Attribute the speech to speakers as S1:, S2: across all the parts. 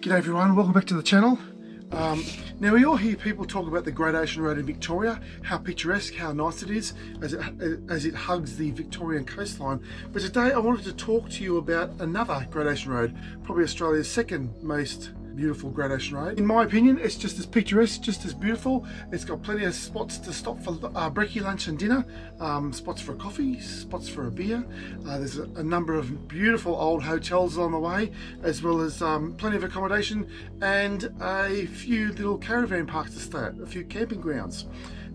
S1: G'day everyone, welcome back to the channel. Now we all hear people talk about the Great Ocean Road in Victoria, how picturesque, how nice it is as it hugs the Victorian coastline. But today I wanted to talk to you about another Great Ocean Road, probably Australia's second most beautiful Great Ocean Road. In my opinion, it's just as picturesque, just as beautiful. It's got plenty of spots to stop for brekkie, lunch and dinner, spots for a coffee, spots for a beer. There's a number of beautiful old hotels along the way, as well as plenty of accommodation and a few little caravan parks to stay at, a few camping grounds.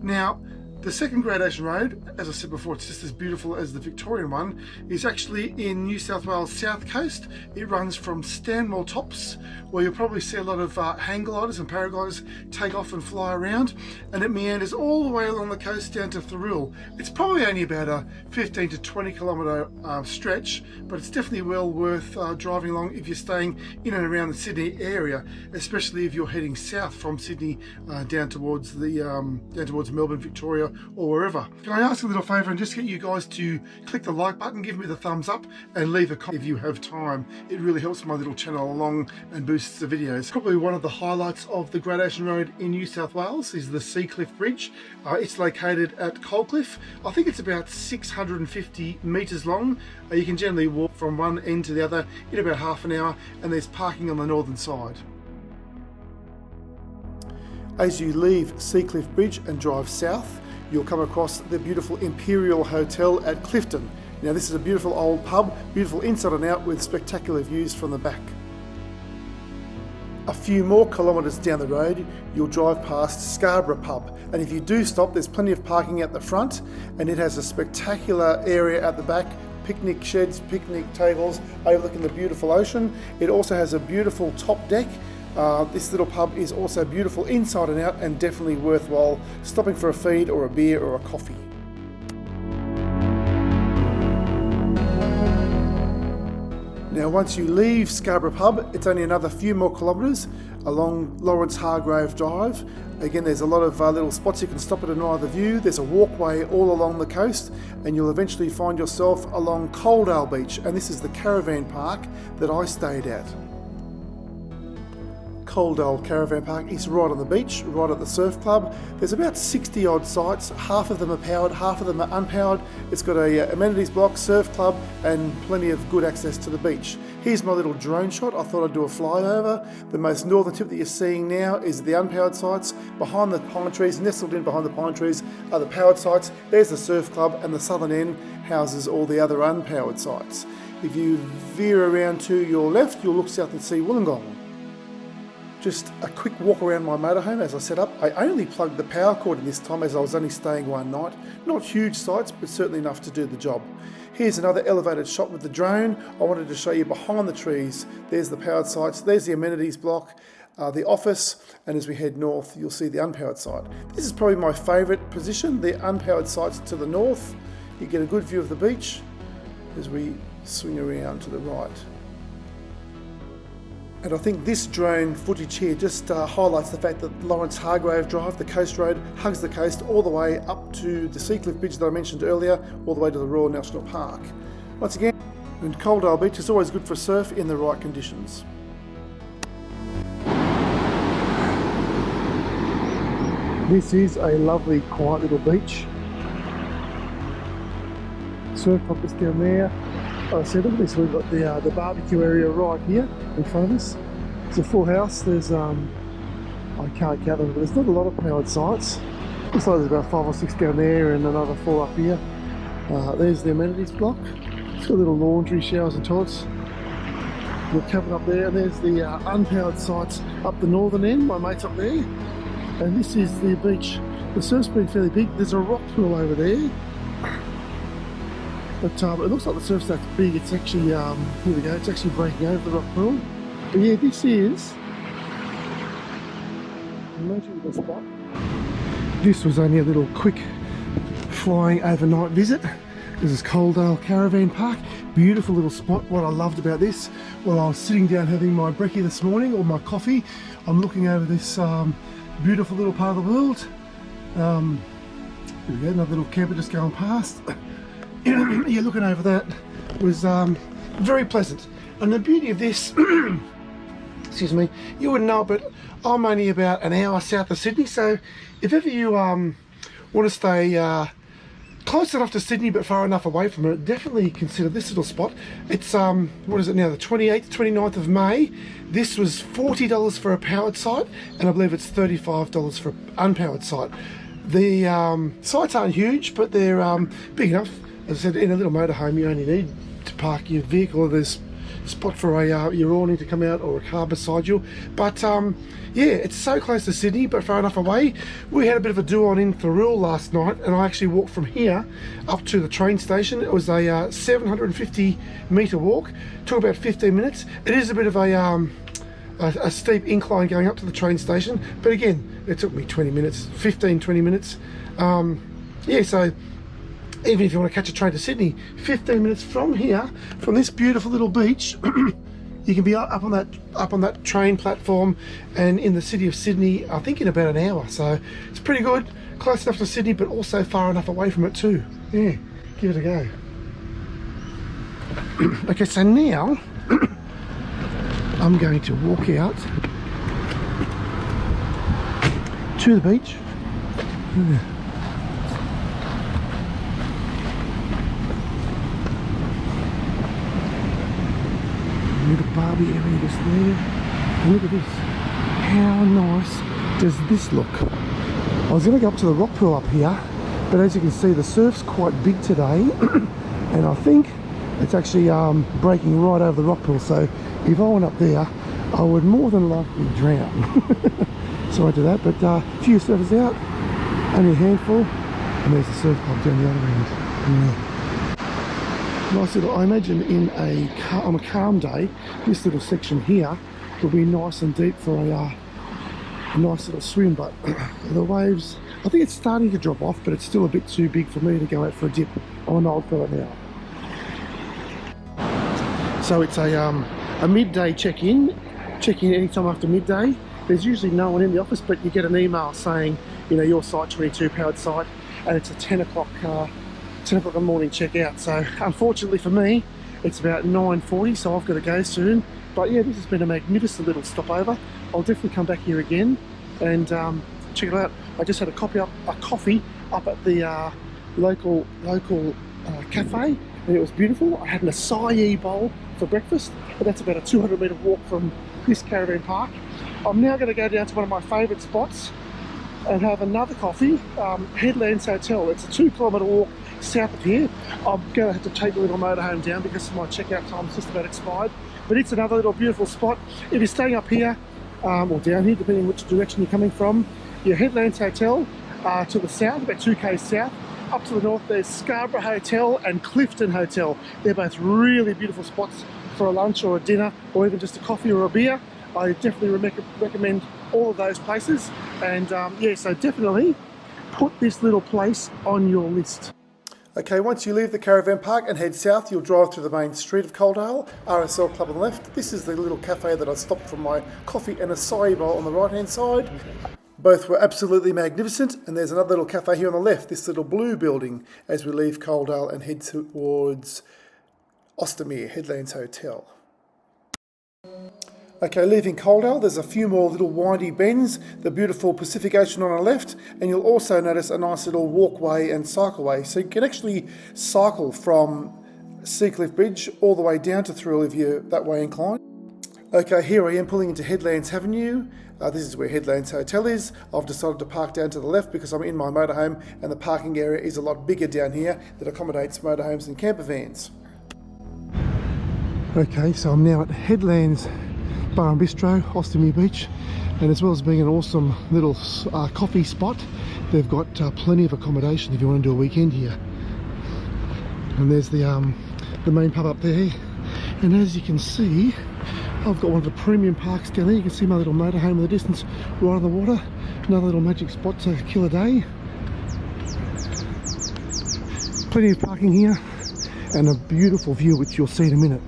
S1: Now, the second Great Ocean Road, as I said before, it's just as beautiful as the Victorian one, is actually in New South Wales south coast. It runs from Stanwell Tops, where you'll probably see a lot of hang gliders and paragliders take off and fly around, and it meanders all the way along the coast down to Thirroul. It's probably only about a 15 to 20 kilometre stretch, but it's definitely well worth driving along if you're staying in and around the Sydney area, especially if you're heading south from Sydney down towards Melbourne, Victoria, or wherever. Can I ask a little favour and just get you guys to click the like button, give me the thumbs up and leave a comment if you have time. It really helps my little channel along and boosts the videos. Probably one of the highlights of the Great Ocean Road in New South Wales is the Seacliff Bridge. It's located at Coledale. I think it's about 650 metres long. You can generally walk from one end to the other in about half an hour, and there's parking on the northern side. As you leave Seacliff Bridge and drive south, you'll come across the beautiful Imperial Hotel at Clifton. Now this is a beautiful old pub, beautiful inside and out with spectacular views from the back. A few more kilometres down the road, you'll drive past Scarborough Pub, and if you do stop, there's plenty of parking at the front, and it has a spectacular area at the back, picnic sheds, picnic tables overlooking the beautiful ocean. It also has a beautiful top deck. This little pub is also beautiful inside and out, and definitely worthwhile stopping for a feed or a beer or a coffee. Now once you leave Scarborough Pub, it's only another few more kilometres along Lawrence Hargrave Drive. Again, there's a lot of little spots you can stop at and admire the view. There's a walkway all along the coast, and you'll eventually find yourself along Coledale Beach, and this is the caravan park that I stayed at. Coledale Caravan Park is right on the beach, right at the surf club. There's about 60 odd sites, half of them are powered, half of them are unpowered. It's got a amenities block, surf club and plenty of good access to the beach. Here's my little drone shot. I thought I'd do a flyover. The most northern tip that you're seeing now is the unpowered sites. Behind the pine trees, nestled in behind the pine trees, are the powered sites. There's the surf club, and the southern end houses all the other unpowered sites. If you veer around to your left, you'll look south and see Wollongong. Just a quick walk around my motorhome as I set up. I only plugged the power cord in this time as I was only staying one night. Not huge sites, but certainly enough to do the job. Here's another elevated shot with the drone. I wanted to show you behind the trees. There's the powered sites, there's the amenities block, the office, and as we head north, you'll see the unpowered site. This is probably my favourite position, the unpowered sites to the north. You get a good view of the beach as we swing around to the right. And I think this drone footage here just highlights the fact that Lawrence Hargrave Drive, the coast road, hugs the coast all the way up to the Seacliff Bridge that I mentioned earlier, all the way to the Royal National Park. Once again, and Coledale Beach is always good for surf in the right conditions. This is a lovely, quiet little beach. Surf club is down there. I said, look at this, we've got the barbecue area right here in front of us. It's a full house. There's, I can't count them, but there's not a lot of powered sites. Looks like there's about 5 or 6 down there and another 4 up here. There's the amenities block. It's got little laundry, showers and toilets. We're covered up there, and there's the unpowered sites up the northern end. My mate's up there. And this is the beach. The surf's been fairly big. There's a rock pool over there. But it looks like the surf's that big, it's actually, here we go, it's actually breaking over the rock pool. But yeah, this is a magical spot. This was only a little quick flying overnight visit. This is Coledale Caravan Park. Beautiful little spot. What I loved about this, while I was sitting down having my brekkie this morning, or my coffee, I'm looking over this beautiful little part of the world. Here we go, another little camper just going past. Yeah, looking over that was very pleasant. And the beauty of this excuse me, you wouldn't know it, but I'm only about an hour south of Sydney, so if ever you want to stay close enough to Sydney but far enough away from it, definitely consider this little spot. It's what is it now, the 28th, 29th of May. This was $40 for a powered site, and I believe it's $35 for an unpowered site. The sites aren't huge, but they're big enough. As I said, in a little motorhome you only need to park your vehicle. There's spot for your awning to come out, or a car beside you. But yeah, it's so close to Sydney but far enough away. We had a bit of a do-on in Thirroul last night, and I actually walked from here up to the train station. It was a 750 metre walk. Took about 15 minutes. It is a bit of a steep incline going up to the train station, but again, it took me 20 minutes, 20 minutes. Yeah, so even if you want to catch a train to Sydney, 15 minutes from here, from this beautiful little beach, you can be up on that train platform and in the city of Sydney, I think in about an hour. So it's pretty good, close enough to Sydney, but also far enough away from it too. Yeah, give it a go. Okay, so now I'm going to walk out to the beach. Little barbie area just there. And look at this. How nice does this look? I was going to go up to the rock pool up here, but as you can see, the surf's quite big today, and I think it's actually breaking right over the rock pool. So if I went up there, I would more than likely drown. Sorry to that, but a few surfers out, only a handful, and there's the surf club down the other end. Yeah. Nice little, I imagine on a calm day, this little section here will be nice and deep for a nice little swim, but the waves, I think it's starting to drop off, but it's still a bit too big for me to go out for a dip. I'm an old fella now. So it's a midday check-in anytime after midday. There's usually no one in the office, but you get an email saying, you know, your site 22 powered site, and it's a 10 o'clock in the morning checkout. So unfortunately for me, it's about 9:40, so I've got to go soon. But yeah, this has been a magnificent little stopover. I'll definitely come back here again and check it out. I just had a coffee up at the local cafe, and it was beautiful. I had an acai bowl for breakfast, and that's about a 200 metre walk from this caravan park. I'm now going to go down to one of my favourite spots and have another coffee, Headlands Hotel. It's a 2-kilometre walk south of here. I'm going to have to take the little motorhome down because my checkout time's just about expired. But it's another little beautiful spot. If you're staying up here, or down here, depending which direction you're coming from, your Headlands Hotel to the south, about 2 k's south. Up to the north, there's Scarborough Hotel and Clifton Hotel. They're both really beautiful spots for a lunch or a dinner, or even just a coffee or a beer. I definitely recommend all of those places. And yeah, so definitely put this little place on your list. Okay, once you leave the caravan park and head south, you'll drive through the main street of Coledale, RSL Club on the left. This is the little cafe that I stopped for my coffee and acai bowl on the right hand side. Both were absolutely magnificent, and there's another little cafe here on the left, this little blue building, as we leave Coledale and head towards Ostermere, Headlands Hotel. Okay, leaving Coledale, there's a few more little windy bends, the beautiful Pacific Ocean on our left, and you'll also notice a nice little walkway and cycleway. So you can actually cycle from Seacliff Bridge all the way down to Thirroul if you're that way inclined. Okay, here I am pulling into Headlands Avenue. This is where Headlands Hotel is. I've decided to park down to the left because I'm in my motorhome, and the parking area is a lot bigger down here that accommodates motorhomes and camper vans. Okay, so I'm now at Headlands Bar and Bistro, Ostermere Beach, and as well as being an awesome little coffee spot, they've got plenty of accommodation if you want to do a weekend here. And there's the main pub up there, and as you can see, I've got one of the premium parks down there. You can see my little motorhome in the distance right on the water. Another little magic spot to kill a day. Plenty of parking here and a beautiful view which you'll see in a minute.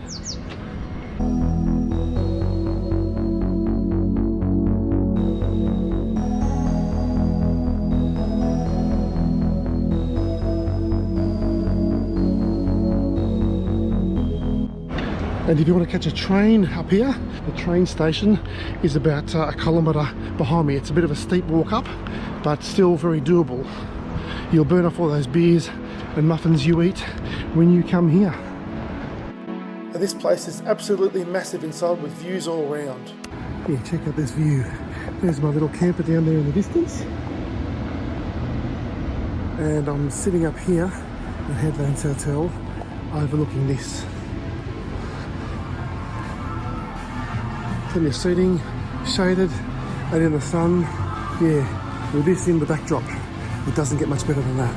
S1: And if you want to catch a train up here, the train station is about a kilometre behind me. It's a bit of a steep walk up, but still very doable. You'll burn off all those beers and muffins you eat when you come here. And this place is absolutely massive inside with views all around. Yeah, check out this view. There's my little camper down there in the distance. And I'm sitting up here at Headlands Hotel overlooking this. Plenty of seating, shaded and in the sun. Yeah, with this in the backdrop, it doesn't get much better than that.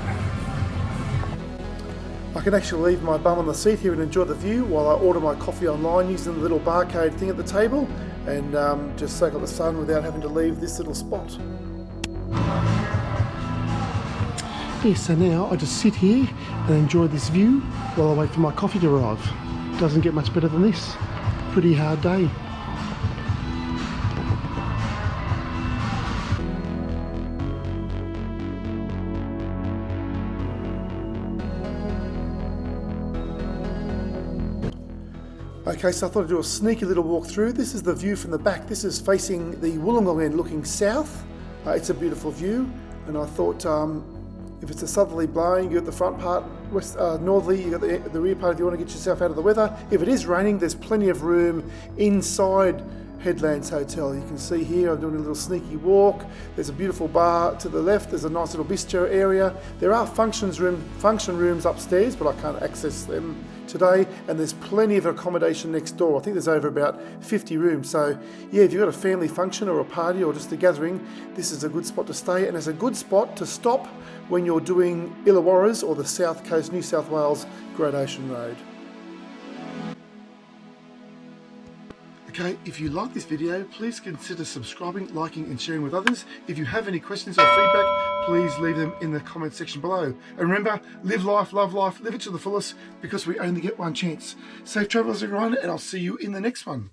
S1: I can actually leave my bum on the seat here and enjoy the view while I order my coffee online using the little barcode thing at the table and just soak up the sun without having to leave this little spot. Yeah, so now I just sit here and enjoy this view while I wait for my coffee to arrive. Doesn't get much better than this. Pretty hard day. Okay, so I thought I'd do a sneaky little walk through. This is the view from the back. This is facing the Wollongong end looking south. It's a beautiful view, and I thought if it's a southerly blowing, you got the front part, northerly, you got the rear part if you want to get yourself out of the weather. If it is raining, there's plenty of room inside Headlands Hotel. You can see here I'm doing a little sneaky walk. There's a beautiful bar to the left. There's a nice little bistro area. There are function rooms upstairs, but I can't access them today. And there's plenty of accommodation next door. I think there's over about 50 rooms. So yeah, if you've got a family function or a party or just a gathering, this is a good spot to stay, and it's a good spot to stop when you're doing Illawarra's or the South Coast, New South Wales Great Ocean Road. Okay, if you like this video, please consider subscribing, liking and sharing with others. If you have any questions or feedback, please leave them in the comment section below. And remember, live life, love life, live it to the fullest, because we only get one chance. Safe travels everyone, and I'll see you in the next one.